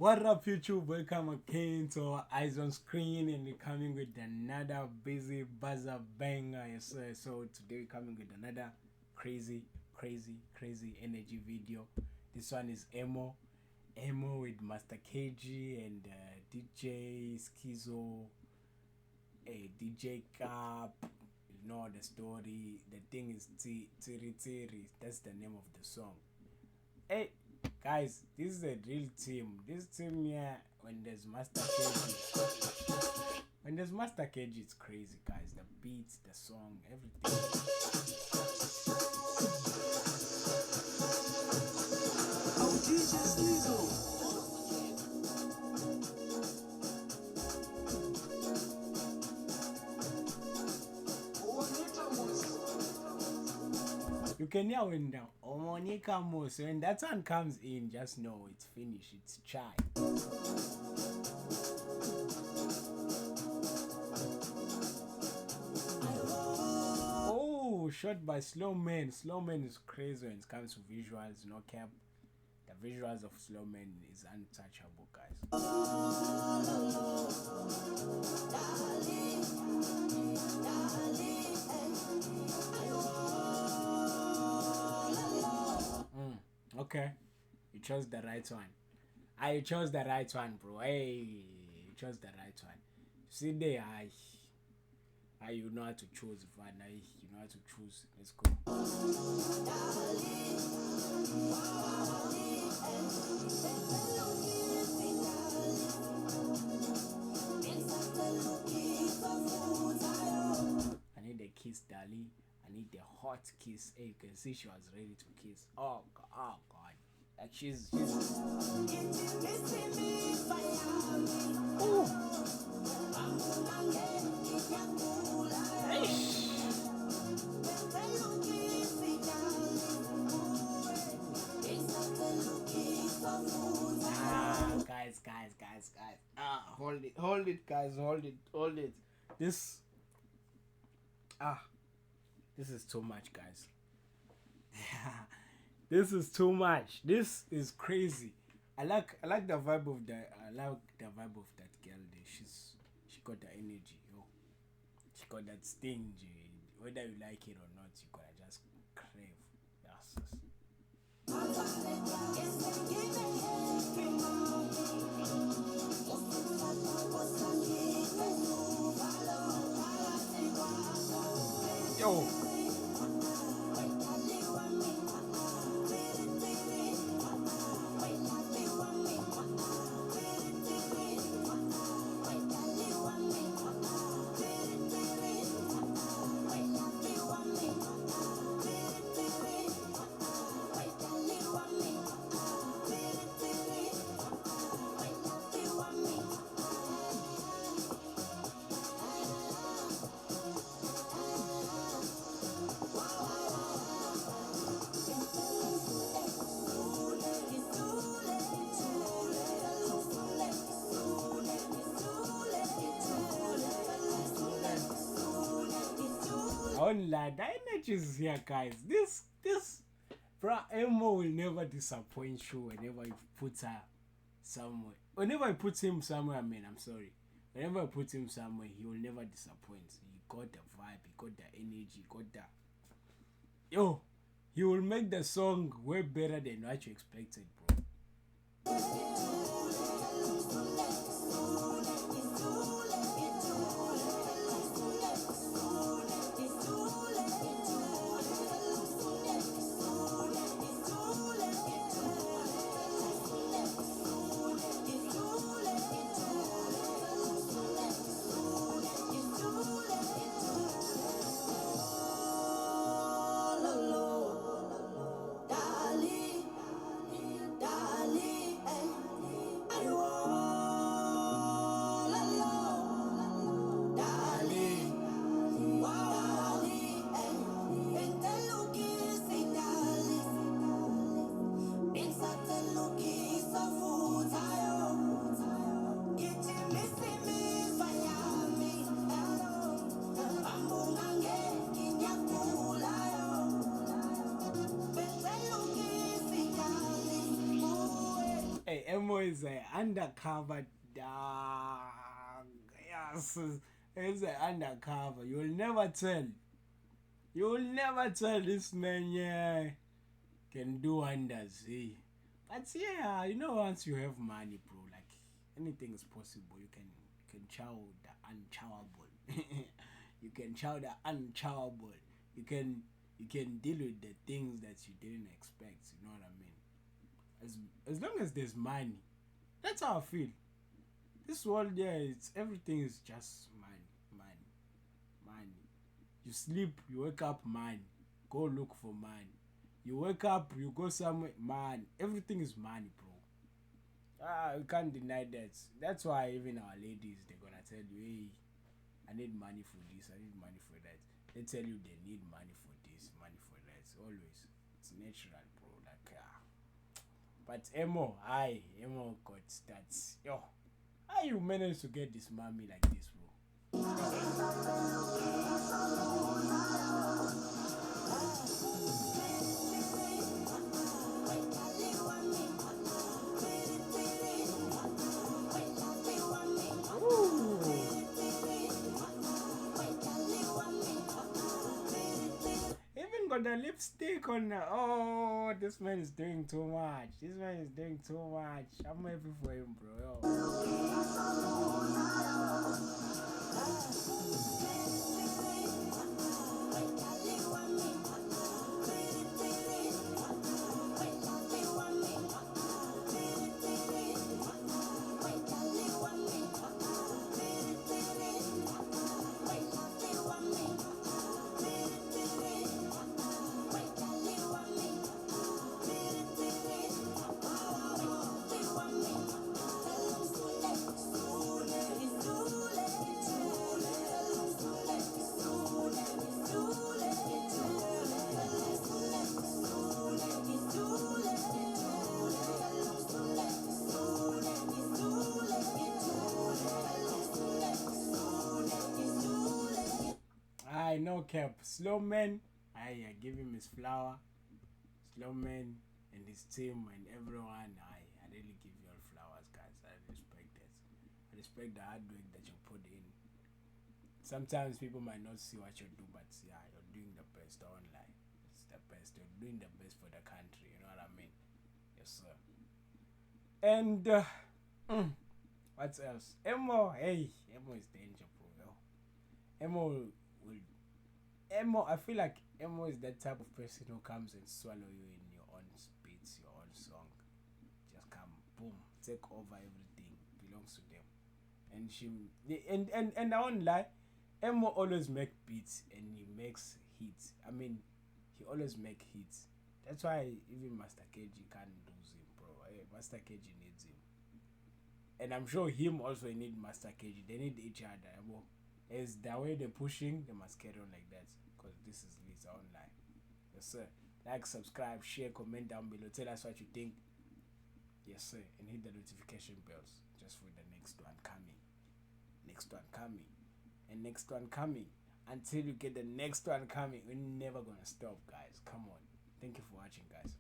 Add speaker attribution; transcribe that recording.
Speaker 1: What up, YouTube? Welcome again to our Eyes on Screen, and we're coming with another busy buzzer banger. Yes, sir. So today we're coming with another crazy energy video. This one is Eemoh with Master KG and DJ Skizoh, DJ Kap. You know the story. The thing is Tsiri Tsiri. That's the name of the song. Hey, guys, this is a real team. This team here, when there's Master KG, it's crazy, guys. The beats, the song, everything. Oh, DJ Zulu. You can hear when the Monica Moose, when that one comes in, just know it's finished, it's chai. Oh, shot by Slow Man. Slow Man is crazy when it comes to visuals, no cap. The visuals of Slow Man is untouchable, guys. Okay, you chose the right one. I chose the right one, bro. Hey, you chose the right one. See there, you know how to choose, man. You know how to choose. Let's go. I need a kiss, Dali. I need the hot kiss. Hey, you can see she was ready to kiss. Oh God. Like she's Ooh. Guys. Hold it, guys. Hold it. This is too much, guys. This is too much. This is crazy. I like the vibe of that girl there. She got the energy, yo. She got that sting. Whether you like it or not, you gotta just crave. Yo. Online, the energy is here, guys. This bro, Eemoh will never disappoint you whenever you put her somewhere. Whenever I put him somewhere, I'm sorry. Whenever I put him somewhere, he will never disappoint. He got the vibe, he got the energy, he got the yo. He will make the song way better than what you expected, bro. is an undercover dog. Yes, it's an undercover. You'll never tell. You'll never tell this man, yeah, can do wonders. Hey. But yeah, you know, once you have money, bro, like anything is possible. You can chow the unchowable. You can chow the unchowable. You can deal with the things that you didn't expect. You know what I mean? As long as there's money, that's how I feel. This world, yeah, it's everything is just money. You sleep, you wake up, money. Go look for money. You wake up, you go somewhere, man. Everything is money, bro. You can't deny that. That's why even our ladies, they're gonna tell you, hey, I need money for this, I need money for that. They tell you they need money for this, money for that. Always, it's natural, bro. Like, but Eemoh got stats. Yo, how you manage to get this mommy like this, bro? Even got the lipstick on. Oh, this man is doing too much. This man is doing too much. I'm happy for him, bro. No cap. Slow man, I give him his flower. Slow man and his team and everyone, I really give you all flowers, guys. I respect that. I respect the hard work that you put in. Sometimes people might not see what you do, but yeah, you're doing the best online. It's the best. You're doing the best for the country. You know what I mean? Yes, sir. And what else? Eemoh, hey, Eemoh is danger, bro. Eemoh, I feel like Eemoh is that type of person who comes and swallow you in your own beats, your own song. Just come, boom, take over everything. Belongs to them. And I won't lie, Eemoh always make beats and he makes hits. I mean, he always make hits. That's why even Master KG can't lose him, bro. Hey, Master KG needs him. And I'm sure him also need Master KG. They need each other. Eemoh. As the way they're pushing, they must carry on like that. Because this is Lisa Online. Yes, sir. Like, subscribe, share, comment down below. Tell us what you think. Yes, sir. And hit the notification bells just for the next one coming. Next one coming. And next one coming. Until you get the next one coming. We're never going to stop, guys. Come on. Thank you for watching, guys.